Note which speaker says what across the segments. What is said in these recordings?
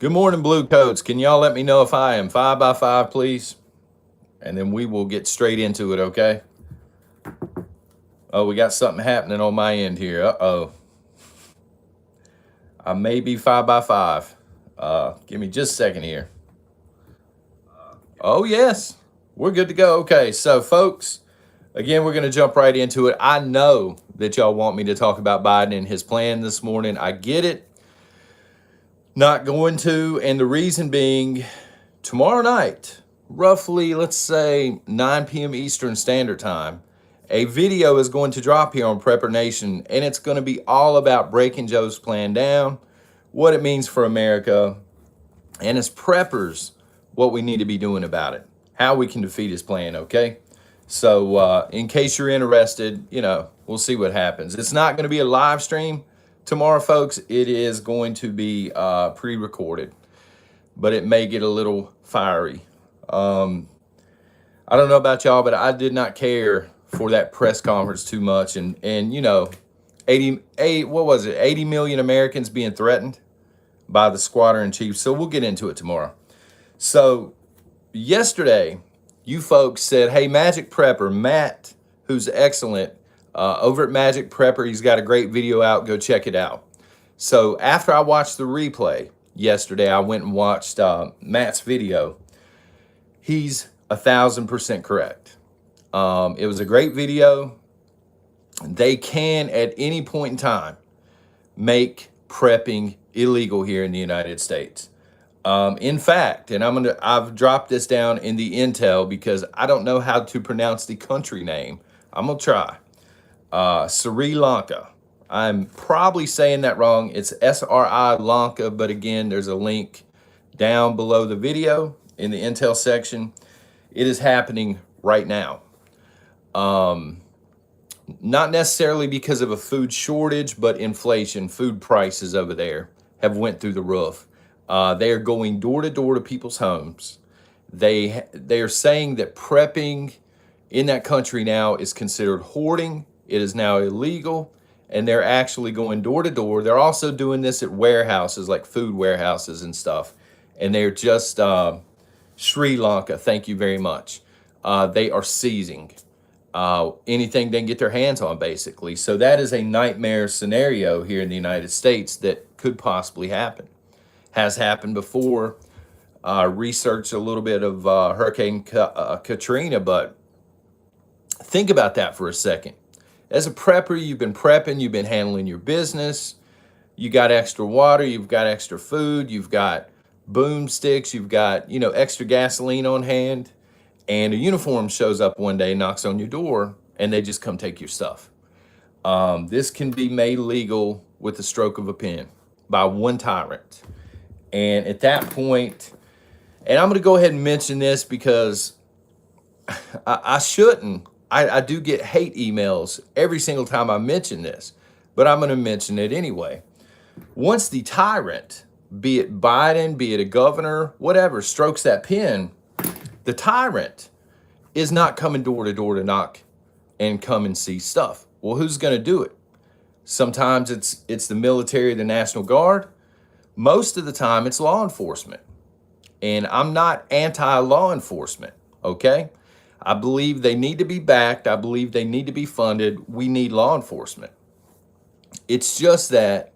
Speaker 1: Good morning, Blue Coats. Can y'all let me know if I am 5x5, please? And then we will get straight into it, okay? Oh, we got something happening on my end here. Uh-oh. I may be 5x5. Give me just a second here. Oh, yes. We're good to go. Okay, so folks, again, we're going to jump right into it. I know that y'all want me to talk about Biden and his plan this morning. I get it. Not going to, and the reason being, tomorrow night, roughly, let's say 9 p.m. Eastern Standard Time, a video is going to drop here on Prepper Nation, and it's going to be all about breaking Joe's plan down, what it means for America, and as preppers, what we need to be doing about it, how we can defeat his plan, okay? So in case you're interested, we'll see what happens. It's not going to be a live stream tomorrow, folks. It is going to be pre-recorded, but it may get a little fiery. I don't know about y'all, but I did not care for that press conference too much. And 80 million Americans being threatened by the squatter in chief. So we'll get into it tomorrow. So yesterday, you folks said, hey, Magic Prepper, Matt, who's excellent, over at Magic Prepper, he's got a great video out. Go check it out. So after I watched the replay yesterday, I went and watched Matt's video. He's 1,000% correct. It was a great video. They can, at any point in time, make prepping illegal here in the United States. In fact, and I've dropped this down in the intel because I don't know how to pronounce the country name. I'm gonna try. Sri Lanka. I'm probably saying that wrong. It's SRI Lanka, but again, there's a link down below the video in the intel section. It is happening right now. Not necessarily because of a food shortage, but inflation. Food prices over there have went through the roof. They are going door to door to people's homes. They are saying that prepping in that country now is considered hoarding. It is now illegal, and they're actually going door to door. They're also doing this at warehouses, like food warehouses and stuff. And they're just Sri Lanka. Thank you very much. They are seizing anything they can get their hands on, basically. So that is a nightmare scenario here in the United States that could possibly happen. Has happened before. Researched a little bit of Hurricane Katrina, but think about that for a second. As a prepper, you've been prepping, you've been handling your business, you got extra water, you've got extra food, you've got boomsticks, you've got, extra gasoline on hand, and a uniform shows up one day, knocks on your door, and they just come take your stuff. This can be made legal with the stroke of a pen by one tyrant. And at that point, and I'm going to go ahead and mention this because I shouldn't. I do get hate emails every single time I mention this, but I'm going to mention it anyway. Once the tyrant, be it Biden, be it a governor, whatever, strokes that pen, the tyrant is not coming door to door to knock and come and see stuff. Well, who's going to do it? Sometimes it's the military, the National Guard. Most of the time, it's law enforcement. And I'm not anti-law enforcement, okay? I believe they need to be backed. I believe they need to be funded. We need law enforcement. It's just that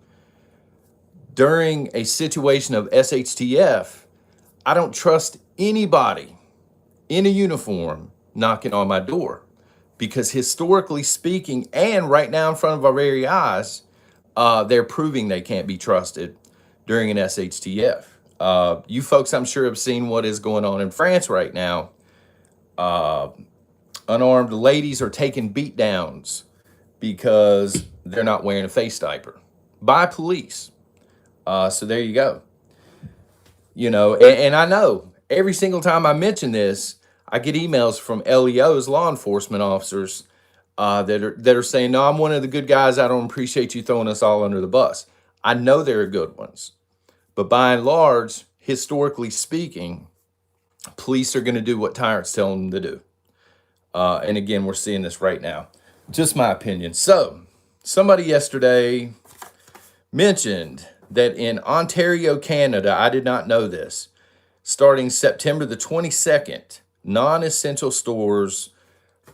Speaker 1: during a situation of SHTF, I don't trust anybody in a uniform knocking on my door, because historically speaking, and right now in front of our very eyes, they're proving they can't be trusted during an SHTF. You folks, I'm sure, have seen what is going on in France right now. Unarmed ladies are taking beat downs because they're not wearing a face diaper by police. So there you go. And I know every single time I mention this, I get emails from LEOs, law enforcement officers, that are saying, no, I'm one of the good guys. I don't appreciate you throwing us all under the bus. I know there are good ones, but by and large, historically speaking, police are going to do what tyrants tell them to do. And again, we're seeing this right now. Just my opinion. So somebody yesterday mentioned that in Ontario, Canada, I did not know this, starting September the 22nd, non-essential stores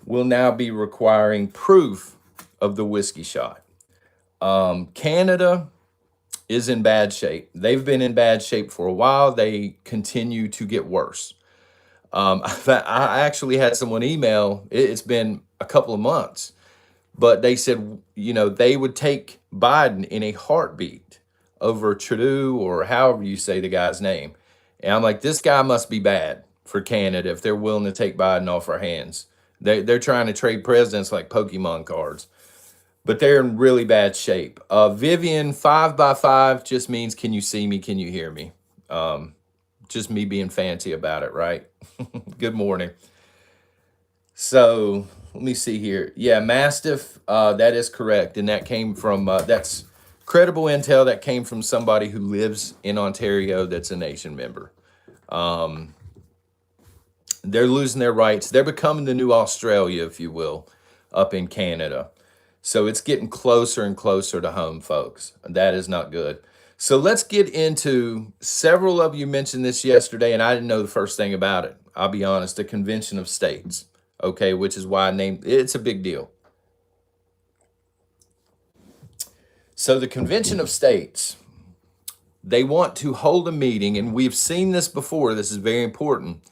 Speaker 1: will now be requiring proof of the whiskey shot. Canada is in bad shape. They've been in bad shape for a while. They continue to get worse. I actually had someone email, it's been a couple of months, but they said, they would take Biden in a heartbeat over Trudeau, or however you say the guy's name. And I'm like, this guy must be bad for Canada if they're willing to take Biden off our hands. They're trying to trade presidents like Pokemon cards, but they're in really bad shape. Vivian, 5x5 just means, can you see me? Can you hear me? Just me being fancy about it, right? Good morning. So let me see here. Yeah, Mastiff, that is correct. And that came from, that's credible intel that came from somebody who lives in Ontario that's a nation member. They're losing their rights. They're becoming the new Australia, if you will, up in Canada. So it's getting closer and closer to home, folks. That is not good. So let's get into, several of you mentioned this yesterday, and I didn't know the first thing about it. I'll be honest, the Convention of States, okay, which is why I named it's a big deal. So the Convention of States, they want to hold a meeting, and we've seen this before. This is very important.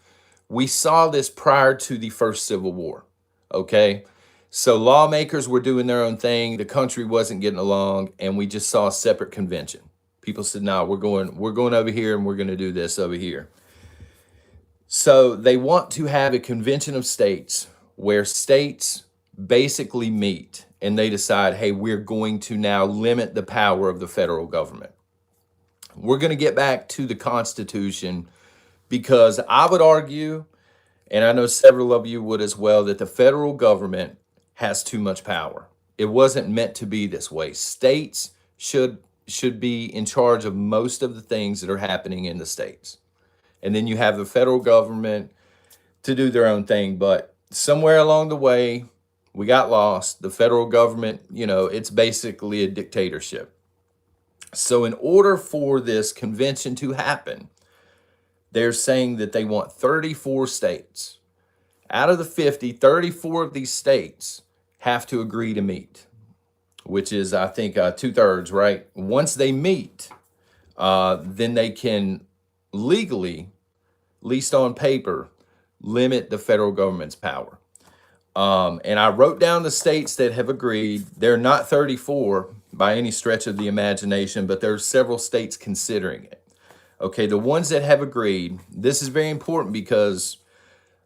Speaker 1: We saw this prior to the first Civil War, okay? So lawmakers were doing their own thing. The country wasn't getting along, and we just saw a separate convention. People said, no, we're going over here, and we're going to do this over here. So they want to have a convention of states where states basically meet and they decide, hey, we're going to now limit the power of the federal government. We're going to get back to the Constitution, because I would argue, and I know several of you would as well, that the federal government has too much power. It wasn't meant to be this way. States should be in charge of most of the things that are happening in the states. And then you have the federal government to do their own thing. But somewhere along the way, we got lost. The federal government, it's basically a dictatorship. So in order for this convention to happen, they're saying that they want 34 states. Out of the 50, 34 of these states have to agree to meet, which is, I think, 2/3, right? Once they meet, then they can legally, at least on paper, limit the federal government's power. And I wrote down the states that have agreed. They're not 34 by any stretch of the imagination, but there's several states considering it. Okay, the ones that have agreed, this is very important because,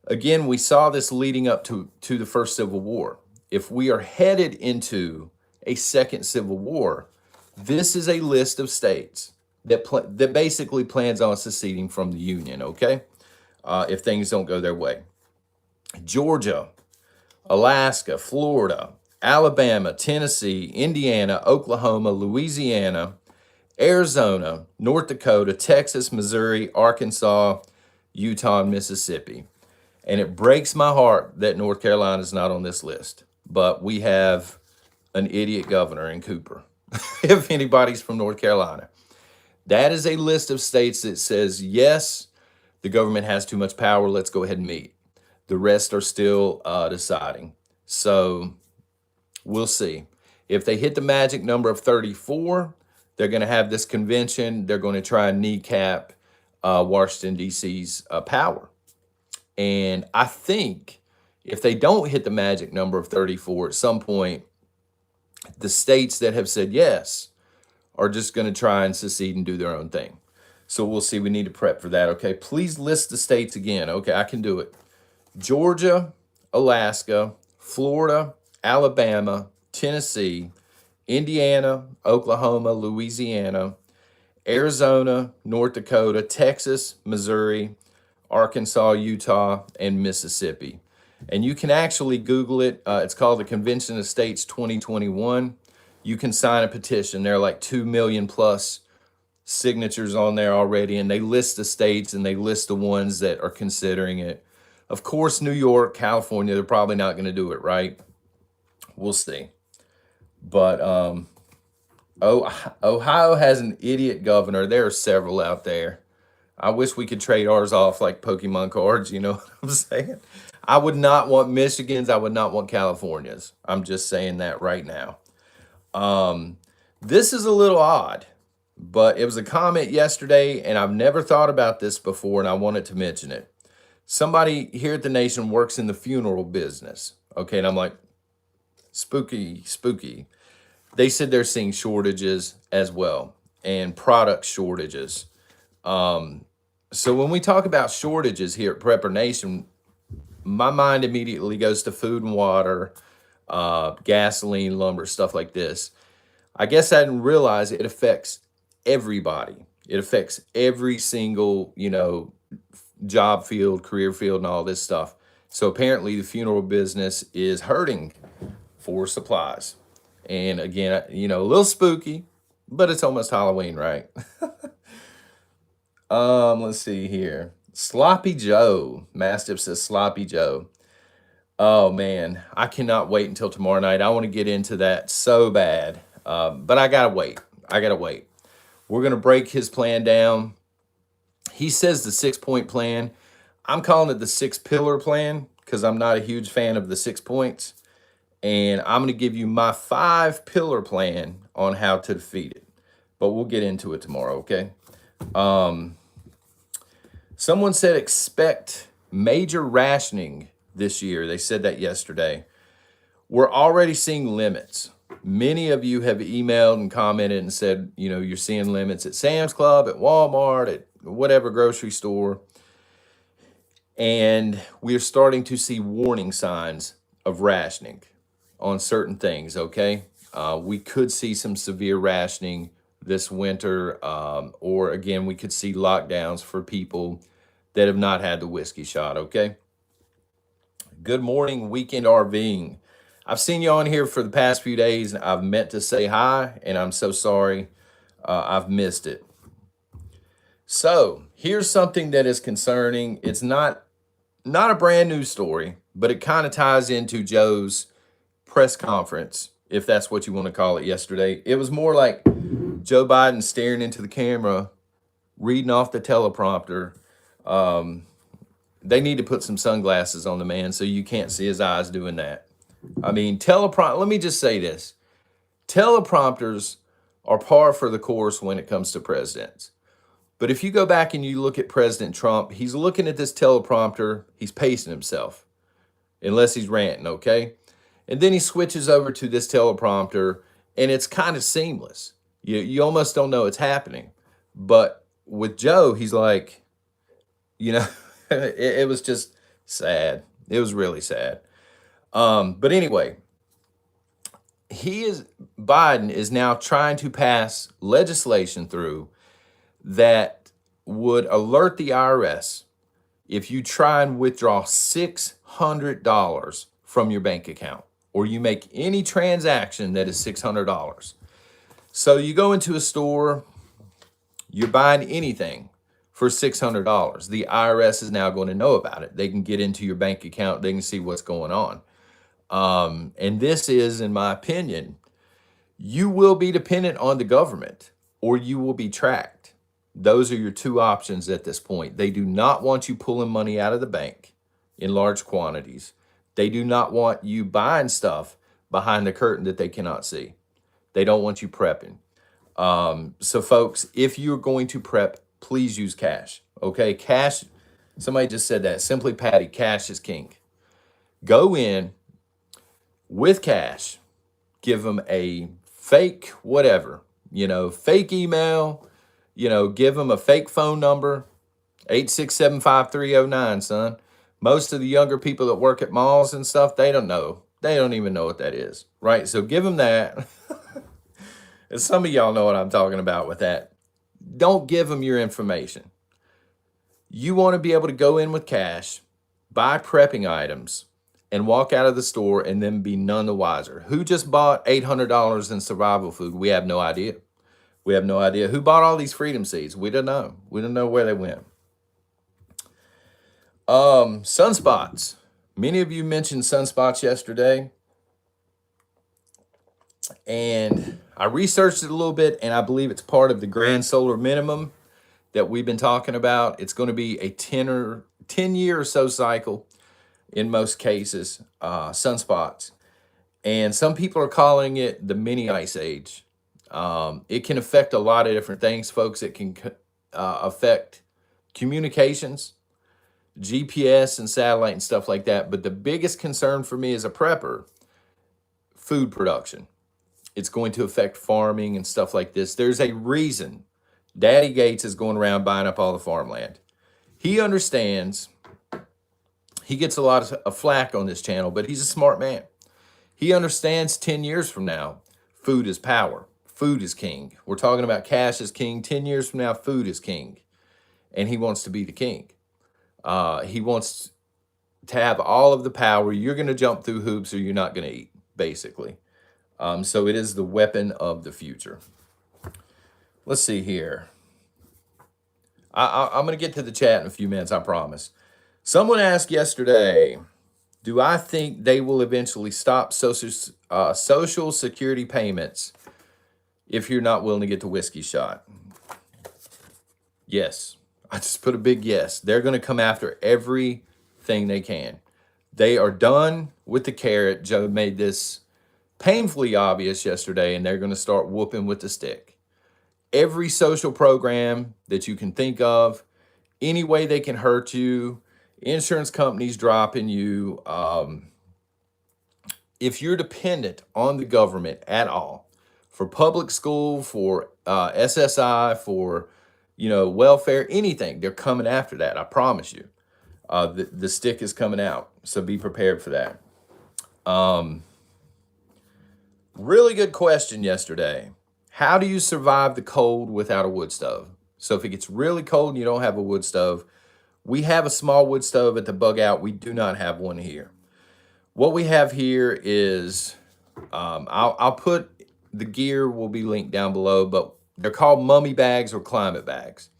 Speaker 1: again, we saw this leading up to the first Civil War. If we are headed into a second Civil War, this is a list of states that basically plans on seceding from the Union, okay? If things don't go their way. Georgia, Alaska, Florida, Alabama, Tennessee, Indiana, Oklahoma, Louisiana, Arizona, North Dakota, Texas, Missouri, Arkansas, Utah, and Mississippi. And it breaks my heart that North Carolina is not on this list. But we have an idiot governor in Cooper, if anybody's from North Carolina. That is a list of states that says, yes, the government has too much power. Let's go ahead and meet. The rest are still deciding. So we'll see. If they hit the magic number of 34, they're going to have this convention. They're going to try and kneecap Washington, D.C.'s power. And I think if they don't hit the magic number of 34 at some point, the states that have said yes are just going to try and secede and do their own thing. So we'll see. We need to prep for that. Okay, please list the states again. Okay, I can do it. Georgia, Alaska, Florida, Alabama, Tennessee, Indiana, Oklahoma, Louisiana, Arizona, North Dakota, Texas, Missouri, Arkansas, Utah, and Mississippi. And you can actually Google it. It's called the Convention of States 2021. You can sign a petition. There are like 2 million plus signatures on there already, and they list the states and they list the ones that are considering it. Of course, New York, California, they're probably not going to do it, right? We'll see. But Oh, Ohio has an idiot governor. There are several out there. I wish we could trade ours off like Pokemon cards, you know what I'm saying? I would not want Michigan's, I would not want California's. I'm just saying that right now. Um, this is a little odd, but it was a comment yesterday, and I've never thought about this before, and I wanted to mention it. Somebody here at the Nation works in the funeral business. Okay, and I'm like, spooky, spooky. They said they're seeing shortages as well and product shortages. So when we talk about shortages here at Prepper Nation, my mind immediately goes to food and water, gasoline, lumber, stuff like this. I guess I didn't realize it affects everybody. It affects every single, job field, career field, and all this stuff. So apparently the funeral business is hurting for supplies. And again, a little spooky, but it's almost Halloween, right? Let's see here. Sloppy Joe. Mastiff says Sloppy Joe. Oh man, I cannot wait until tomorrow night. I want to get into that so bad. But I gotta wait. I gotta wait. We're gonna break his plan down. He says the 6 point plan. I'm calling it the 6 pillar plan because I'm not a huge fan of the 6 points. And I'm gonna give you my 5 pillar plan on how to defeat it. But we'll get into it tomorrow, okay? Someone said expect major rationing this year. They said that yesterday. We're already seeing limits. Many of you have emailed and commented and said, you're seeing limits at Sam's Club, at Walmart, at whatever grocery store. And we're starting to see warning signs of rationing on certain things, okay? We could see some severe rationing this winter, or again, we could see lockdowns for people that have not had the whiskey shot, okay? Good morning, weekend RVing. I've seen you on here for the past few days, and I've meant to say hi, and I'm so sorry I've missed it. So here's something that is concerning. It's not a brand new story, but it kind of ties into Joe's press conference, if that's what you want to call it, yesterday. It was more like Joe Biden staring into the camera, reading off the teleprompter. They need to put some sunglasses on the man so you can't see his eyes doing that. I mean, let me just say this. Teleprompters are par for the course when it comes to presidents. But if you go back and you look at President Trump, he's looking at this teleprompter, he's pacing himself, unless he's ranting, okay? And then he switches over to this teleprompter, and it's kind of seamless. You almost don't know it's happening. But with Joe, he's like, it was just sad. It was really sad. But anyway, Biden is now trying to pass legislation through that would alert the IRS if you try and withdraw $600 from your bank account or you make any transaction that is $600. So you go into a store, you're buying anything for $600. The IRS is now going to know about it. They can get into your bank account. They can see what's going on. And this is, in my opinion, you will be dependent on the government or you will be tracked. Those are your two options at this point. They do not want you pulling money out of the bank in large quantities. They do not want you buying stuff behind the curtain that they cannot see. They don't want you prepping. So folks, if you're going to prep, please use cash, okay? Cash, somebody just said that, Simply Patty, cash is king. Go in with cash, give them a fake whatever, fake email, give them a fake phone number, 8675309, son. Most of the younger people that work at malls and stuff, they don't know. They don't even know what that is, right? So give them that. And some of y'all know what I'm talking about with that. Don't give them your information. You want to be able to go in with cash, buy prepping items, and walk out of the store and then be none the wiser. Who just bought $800 in survival food? We have no idea. We have no idea. Who bought all these freedom seeds? We don't know. We don't know where they went. Sunspots. Many of you mentioned sunspots yesterday. And I researched it a little bit, and I believe it's part of the grand solar minimum that we've been talking about. It's going to be a 10 year or so cycle in most cases, sunspots. And some people are calling it the mini ice age. It can affect a lot of different things, folks. It can affect communications, GPS and satellite and stuff like that. But the biggest concern for me as a prepper, food production. It's going to affect farming and stuff like this. There's a reason Daddy Gates is going around buying up all the farmland. He understands, he gets a lot of flack on this channel, but he's a smart man. He understands 10 years from now, food is power. Food is king. We're talking about cash is king. 10 years from now, food is king. And he wants to be the king. He wants to have all of the power. You're going to jump through hoops or you're not going to eat, basically. So it is the weapon of the future. Let's see here. I'm going to get to the chat in a few minutes, I promise. Someone asked yesterday, do I think they will eventually stop social security payments if you're not willing to get the whiskey shot? Yes. I just put a big yes. They're going to come after everything they can. They are done with the carrot. Joe made this painfully obvious yesterday, and they're going to start whooping with the stick. Every social program that you can think of, any way they can hurt you, insurance companies dropping you. If you're dependent on the government at all, for public school, for SSI, for welfare, anything, they're coming after that. I promise you. The stick is coming out, so be prepared for that. Really good question yesterday. How do you survive the cold without a wood stove? So if it gets really cold and you don't have a wood stove, we have a small wood stove at the bug out. We do not have one here. What we have here is, I'll put the gear will be linked down below, but they're called mummy bags or climate bags.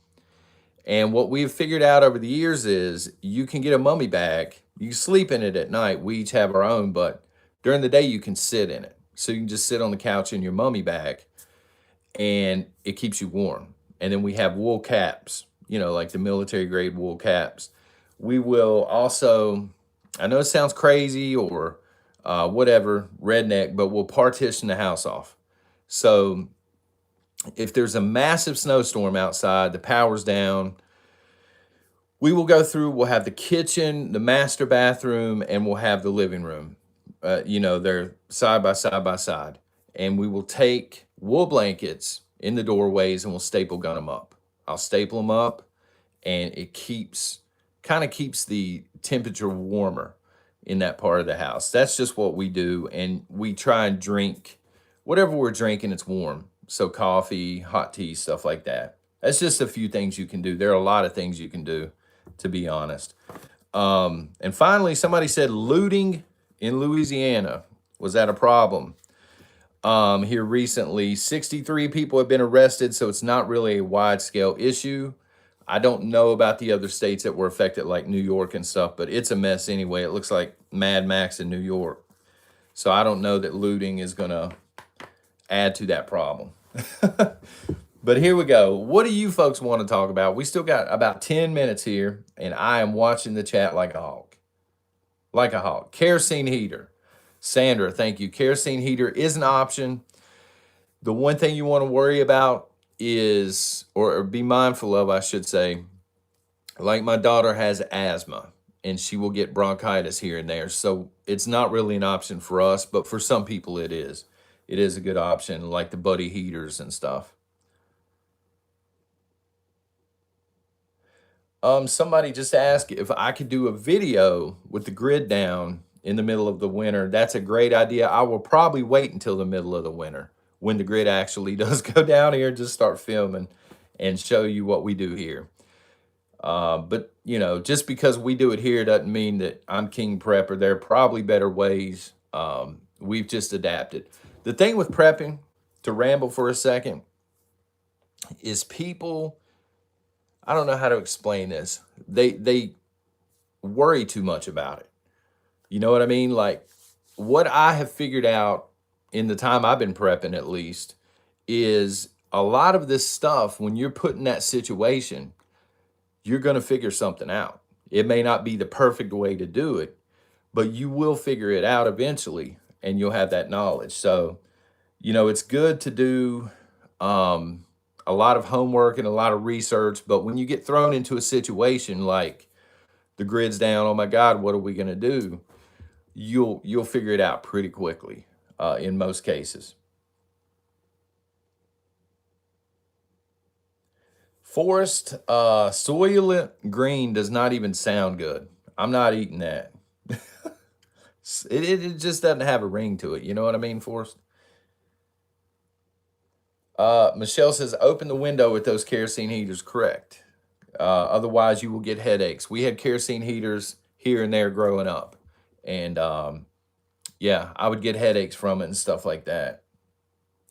Speaker 1: And what we've figured out over the years is you can get a mummy bag. You can sleep in it at night. We each have our own, but during the day you can sit in it. So you can just sit on the couch in your mummy bag and it keeps you warm. And then we have wool caps, like the military grade wool caps. We will also, I know it sounds crazy or whatever, redneck, but we'll partition the house off. So if there's a massive snowstorm outside, the power's down, we will go through, we'll have the kitchen, the master bathroom, and we'll have the living room. They're side by side. And we will take wool blankets in the doorways and we'll staple gun them up. I'll staple them up and it kind of keeps the temperature warmer in that part of the house. That's just what we do. And we try and drink whatever we're drinking, it's warm. So coffee, hot tea, stuff like that. That's just a few things you can do. There are a lot of things you can do, to be honest. And finally, somebody said looting in Louisiana. Was that a problem? Here recently, 63 people have been arrested, so it's not really a wide-scale issue. I don't know about the other states that were affected, like New York and stuff, but it's a mess anyway. It looks like Mad Max in New York. So I don't know that looting is going to add to that problem. But here we go. What do you folks want to talk about? We still got about 10 minutes here, and I am watching the chat like a hawk. Like a hawk. Kerosene heater. Sandra, thank you. Kerosene heater is an option. The one thing you want to worry about is, or be mindful of, I should say, like my daughter has asthma, and she will get bronchitis here and there. So it's not really an option for us, but for some people it is. It is a good option, like the buddy heaters and stuff. Somebody just asked if I could do a video with the grid down in the middle of the winter. That's a great idea. I will probably wait until the middle of the winter when the grid actually does go down here, just start filming and show you what we do here. But just because we do it here doesn't mean that I'm king prepper. There are probably better ways. We've just adapted. The thing with prepping, to ramble for a second, is people, I don't know how to explain this. They worry too much about it. You know what I mean? Like what I have figured out in the time I've been prepping, at least, is a lot of this stuff, when you're put in that situation, you're going to figure something out. It may not be the perfect way to do it, but you will figure it out eventually and you'll have that knowledge. So, it's good to do um, a lot of homework and a lot of research, but when you get thrown into a situation like the grid's down, oh my God, what are we going to do? You'll figure it out pretty quickly in most cases. Forest Soylent Green does not even sound good. I'm not eating that. It just doesn't have a ring to it. You know what I mean, Forrest? Michelle says, open the window with those kerosene heaters. Correct. Otherwise, you will get headaches. We had kerosene heaters here and there growing up. And yeah, I would get headaches from it and stuff like that,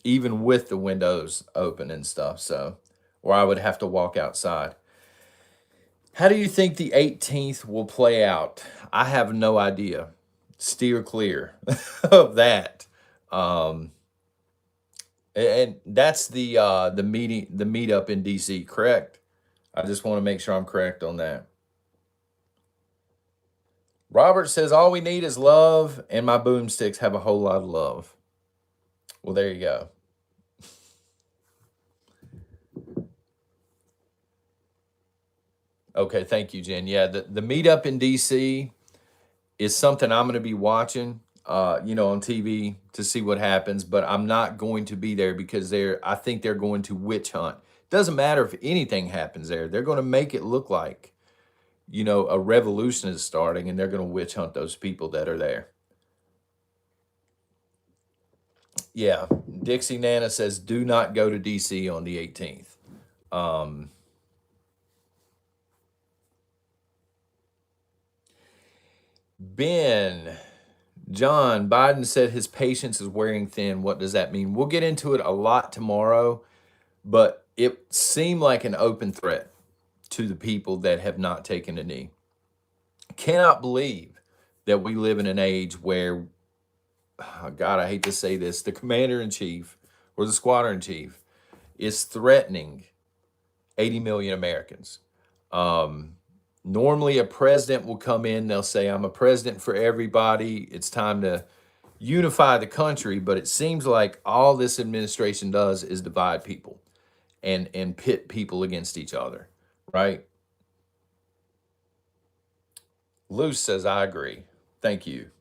Speaker 1: even with the windows open and stuff. So, or I would have to walk outside. How do you think the 18th will play out? I have no idea. Steer clear of that. Um, and that's the meeting, the meetup in DC, correct? I just want to make sure I'm correct on that. Robert says all we need is love, and my boomsticks have a whole lot of love. Well, there you go. Okay, thank you, Jen. Yeah, the meetup in DC is something I'm going to be watching, on TV to see what happens. But I'm not going to be there because I think they're going to witch hunt. Doesn't matter if anything happens there. They're going to make it look like, a revolution is starting, and they're going to witch hunt those people that are there. Yeah, Dixie Nana says, do not go to DC on the 18th. Ben, John, Biden said his patience is wearing thin. What does that mean? We'll get into it a lot tomorrow, but it seemed like an open threat to the people that have not taken a knee. Cannot believe that we live in an age where, oh God, I hate to say this, the commander in chief or the squadron chief is threatening 80 million Americans. Normally, a president will come in, they'll say, I'm a president for everybody. It's time to unify the country. But it seems like all this administration does is divide people and pit people against each other, right? Luce says, I agree. Thank you.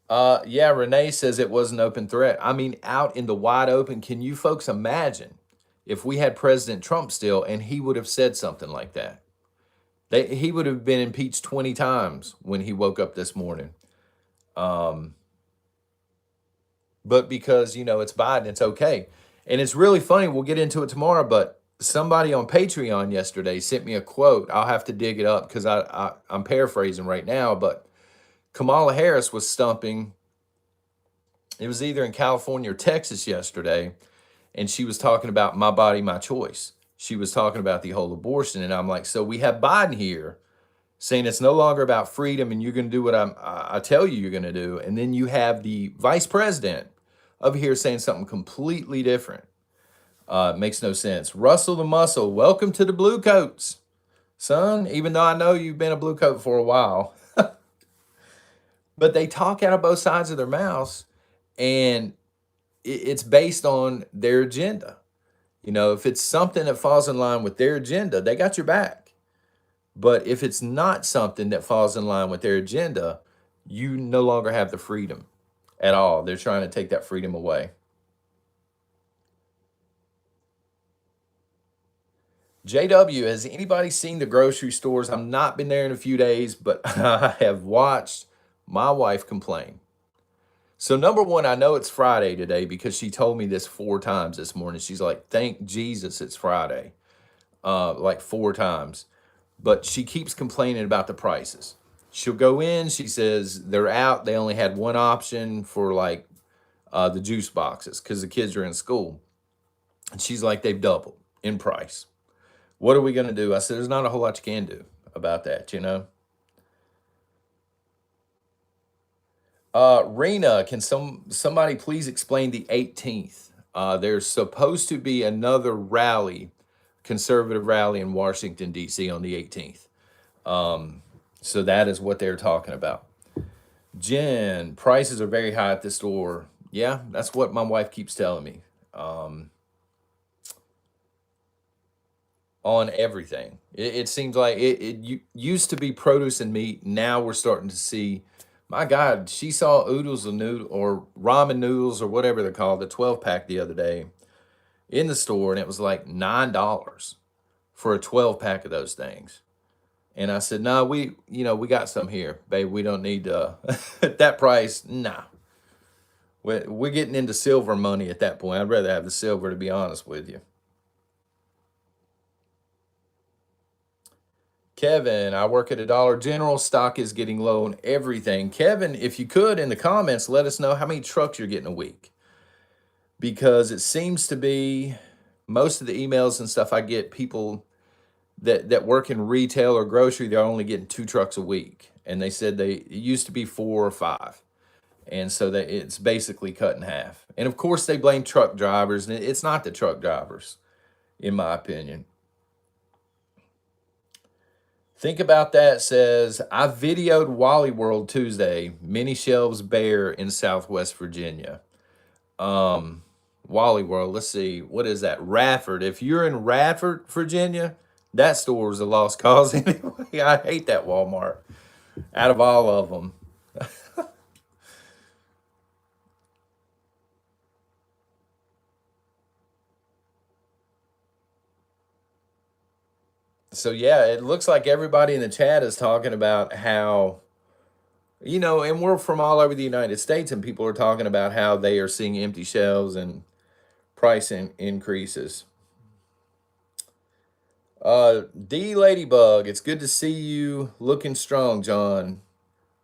Speaker 1: Yeah, Renee says it was an open threat. I mean, out in the wide open, can you folks imagine if we had President Trump still and he would have said something like that? He would have been impeached 20 times when he woke up this morning. But because, it's Biden, it's okay. And it's really funny. We'll get into it tomorrow, but somebody on Patreon yesterday sent me a quote. I'll have to dig it up because I'm paraphrasing right now, but Kamala Harris was stumping. It was either in California or Texas yesterday, and she was talking about my body, my choice. She was talking about the whole abortion, and I'm like, so we have Biden here saying it's no longer about freedom and you're going to do what I tell you you're going to do, and then you have the vice president over here saying something completely different. Makes no sense. Russell the Muscle, welcome to the Blue Coats, son. Even though I know you've been a blue coat for a while, but they talk out of both sides of their mouths, and it's based on their agenda. If it's something that falls in line with their agenda, they got your back. But if it's not something that falls in line with their agenda, you no longer have the freedom at all. They're trying to take that freedom away. JW, has anybody seen the grocery stores? I've not been there in a few days, but I have watched my wife complain. So number one, I know it's Friday today because she told me this 4 times this morning. She's like, thank Jesus it's Friday, like 4 times. But she keeps complaining about the prices. She'll go in, she says they're out. They only had one option for like the juice boxes because the kids are in school. And she's like, they've doubled in price. What are we going to do? I said, there's not a whole lot you can do about that, Rena, can somebody please explain the 18th? There's supposed to be another rally, conservative rally in Washington, D.C. on the 18th. So that is what they're talking about. Jen, prices are very high at the store. Yeah, that's what my wife keeps telling me. On everything. It seems like it used to be produce and meat. Now we're starting to see, my God, she saw oodles of noodle or ramen noodles or whatever they're called, the 12 pack the other day in the store, and it was like $9 for a 12 pack of those things. And I said, no, we got some here, babe. We don't need at that price. Nah, we're getting into silver money at that point. I'd rather have the silver, to be honest with you. Kevin, I work at a Dollar General. Stock is getting low on everything. Kevin, if you could in the comments, let us know how many trucks you're getting a week. Because it seems to be most of the emails and stuff I get, people that work in retail or grocery, they're only getting 2 trucks a week. And they said it used to be 4 or 5. And so that it's basically cut in half. And of course they blame truck drivers, and it's not the truck drivers, in my opinion. Think about that says, I videoed Wally World Tuesday, mini shelves bare in Southwest Virginia. Wally World, let's see, what is that? Radford. If you're in Radford, Virginia, that store is a lost cause anyway. I hate that Walmart out of all of them. So yeah, it looks like everybody in the chat is talking about how, and we're from all over the United States, and people are talking about how they are seeing empty shelves and price increases. D Ladybug, it's good to see you looking strong, John.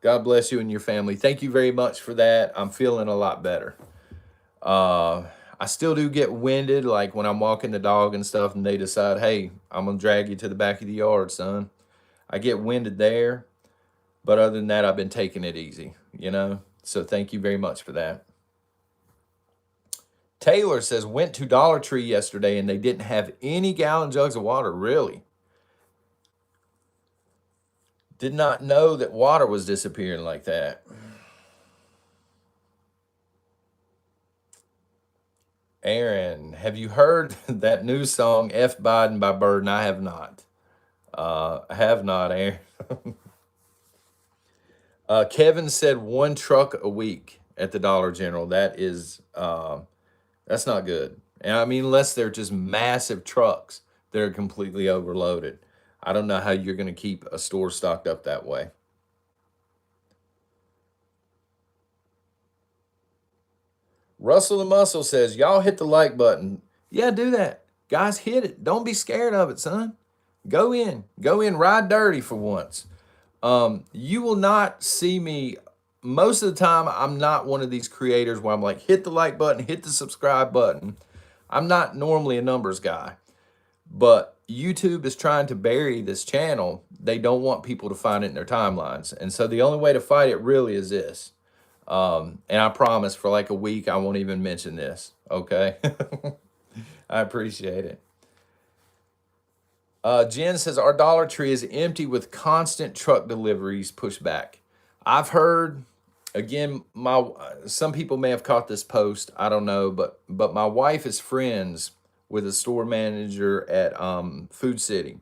Speaker 1: God bless you and your family. Thank you very much for that. I'm feeling a lot better. I still do get winded, like when I'm walking the dog and stuff, and they decide, hey, I'm gonna drag you to the back of the yard, son. I get winded there, but other than that, I've been taking it easy. So thank you very much for that. Taylor says, went to Dollar Tree yesterday and they didn't have any gallon jugs of water. Really? Did not know that water was disappearing like that. Aaron, have you heard that new song, F Biden by Burden? I have not. I have not, Aaron. Kevin said 1 truck a week at the Dollar General. That's not good. And I mean, unless they're just massive trucks that are completely overloaded. I don't know how you're going to keep a store stocked up that way. Russell the Muscle says, y'all hit the like button. Yeah, do that. Guys, hit it. Don't be scared of it, son. Go in, ride dirty for once. You will not see me. Most of the time, I'm not one of these creators where I'm like, hit the like button, hit the subscribe button. I'm not normally a numbers guy, but YouTube is trying to bury this channel. They don't want people to find it in their timelines. And so the only way to fight it really is this. And I promise for like a week, I won't even mention this. Okay. I appreciate it. Jen says, our Dollar Tree is empty with constant truck deliveries pushed back. I've heard, again, some people may have caught this post. I don't know, but my wife is friends with a store manager at Food City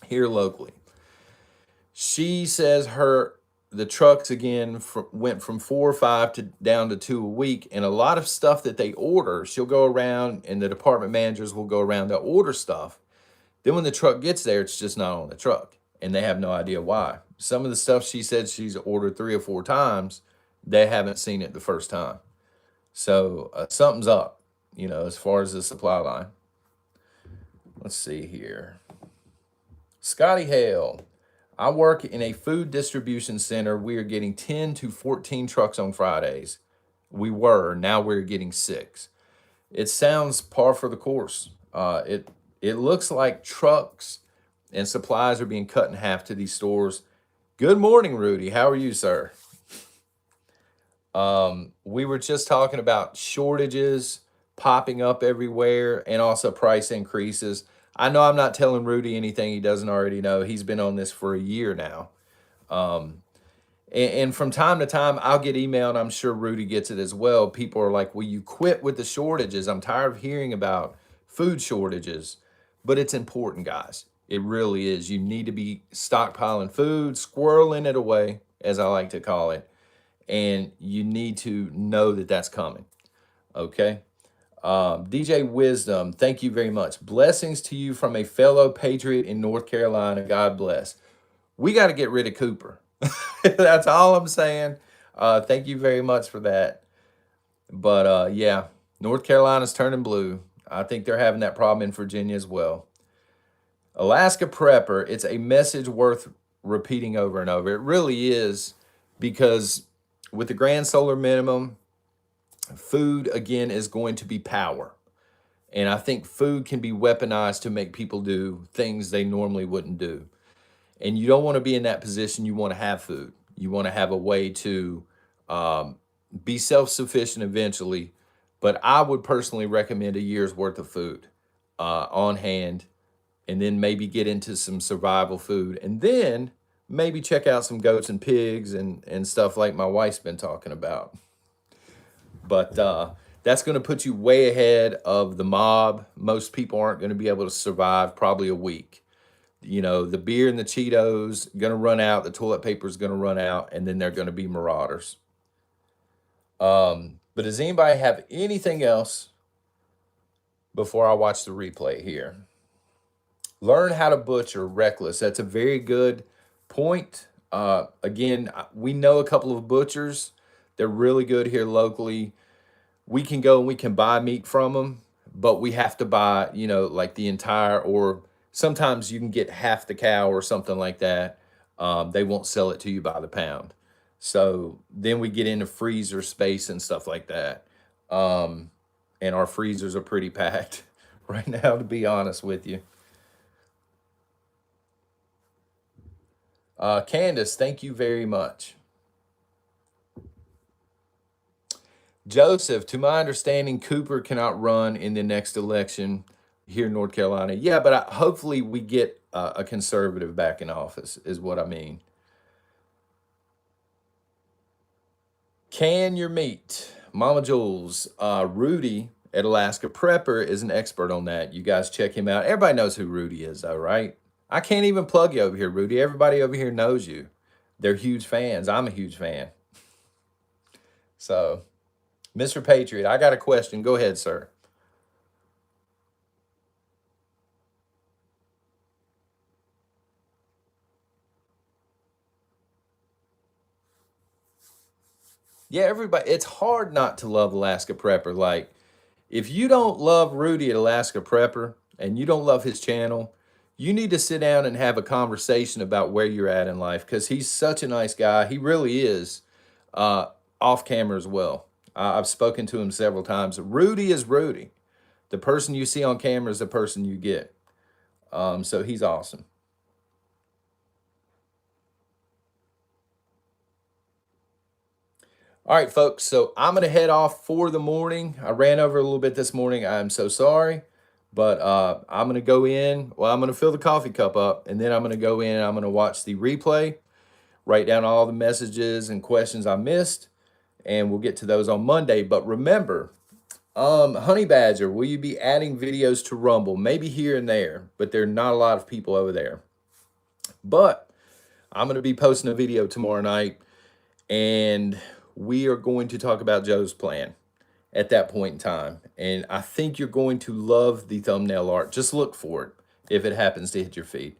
Speaker 1: here locally. She says the trucks again went from 4 or 5 to down to 2 a week, and a lot of stuff that they order, she'll go around and the department managers will go around to order stuff. Then when the truck gets there, it's just not on the truck, and they have no idea why. Some of the stuff she said she's ordered 3 or 4 times, they haven't seen it the first time. So something's up, as far as the supply line. Let's see here. Scotty Hale, I work in a food distribution center. We are getting 10 to 14 trucks on Fridays. Now we're getting 6. It sounds par for the course. It looks like trucks and supplies are being cut in half to these stores. Good morning, Rudy. How are you, sir? We were just talking about shortages popping up everywhere and also price increases. I know I'm not telling Rudy anything he doesn't already know. He's been on this for a year now. And from time to time, I'll get email, and I'm sure Rudy gets it as well. People are like, will you quit with the shortages? I'm tired of hearing about food shortages. But it's important, guys. It really is. You need to be stockpiling food, squirreling it away, as I like to call it. And you need to know that that's coming. Okay. DJ Wisdom, thank you very much. Blessings to you from a fellow patriot in North Carolina. God bless. We got to get rid of Cooper. That's all I'm saying. Thank you very much for that. But yeah, North Carolina's turning blue. I think they're having that problem in Virginia as well. Alaska Prepper, it's a message worth repeating over and over. It really is, because with the grand solar minimum, food again is going to be power. And I think food can be weaponized to make people do things they normally wouldn't do. And you don't want to be in that position. You want to have food. You want to have a way to be self-sufficient eventually. But I would personally recommend a year's worth of food on hand, and then maybe get into some survival food, and then maybe check out some goats and pigs and stuff like my wife's been talking about. But that's going to put you way ahead of the mob. Most people aren't going to be able to survive probably a week. You know, the beer and the Cheetos going to run out, the toilet paper is going to run out, and then they're going to be marauders. But does anybody have anything else before I watch the replay here? Learn how to butcher reckless. That's a very good point. Again, we know a couple of butchers. They're really good here locally. We can go and we can buy meat from them, but we have to buy, you know, like the entire, or sometimes you can get half the cow or something like that. They won't sell it to you by the pound. So then we get into freezer space and stuff like that. And our freezers are pretty packed right now, to be honest with you. Candace, thank you very much. Joseph, to my understanding, Cooper cannot run in the next election here in North Carolina. Yeah, but hopefully we get a conservative back in office, is what I mean. Can your meat? Mama Jules, Rudy at Alaska Prepper is an expert on that. You guys check him out. Everybody knows who Rudy is, though, right? I can't even plug you over here, Rudy. Everybody over here knows you. They're huge fans. I'm a huge fan. So, Mr. Patriot, I got a question. Go ahead, sir. Yeah, everybody, it's hard not to love Alaska Prepper. Like, if you don't love Rudy at Alaska Prepper and you don't love his channel, you need to sit down and have a conversation about where you're at in life, because he's such a nice guy. He really is, off camera as well. I've spoken to him several times. Rudy is Rudy. The person you see on camera is the person you get. So he's awesome. All right, folks. So I'm going to head off for the morning. I ran over a little bit this morning. I'm so sorry. But I'm going to go in. Well, I'm going to fill the coffee cup up, and then I'm going to go in and I'm going to watch the replay, write down all the messages and questions I missed, and we'll get to those on Monday. But remember, Honey Badger, will you be adding videos to Rumble? Maybe here and there, but there are not a lot of people over there. But I'm going to be posting a video tomorrow night, and we are going to talk about Joe's plan at that point in time. And I think you're going to love the thumbnail art. Just look for it if it happens to hit your feed.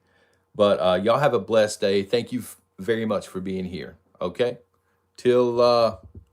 Speaker 1: But y'all have a blessed day. Thank you very much for being here. Okay? Till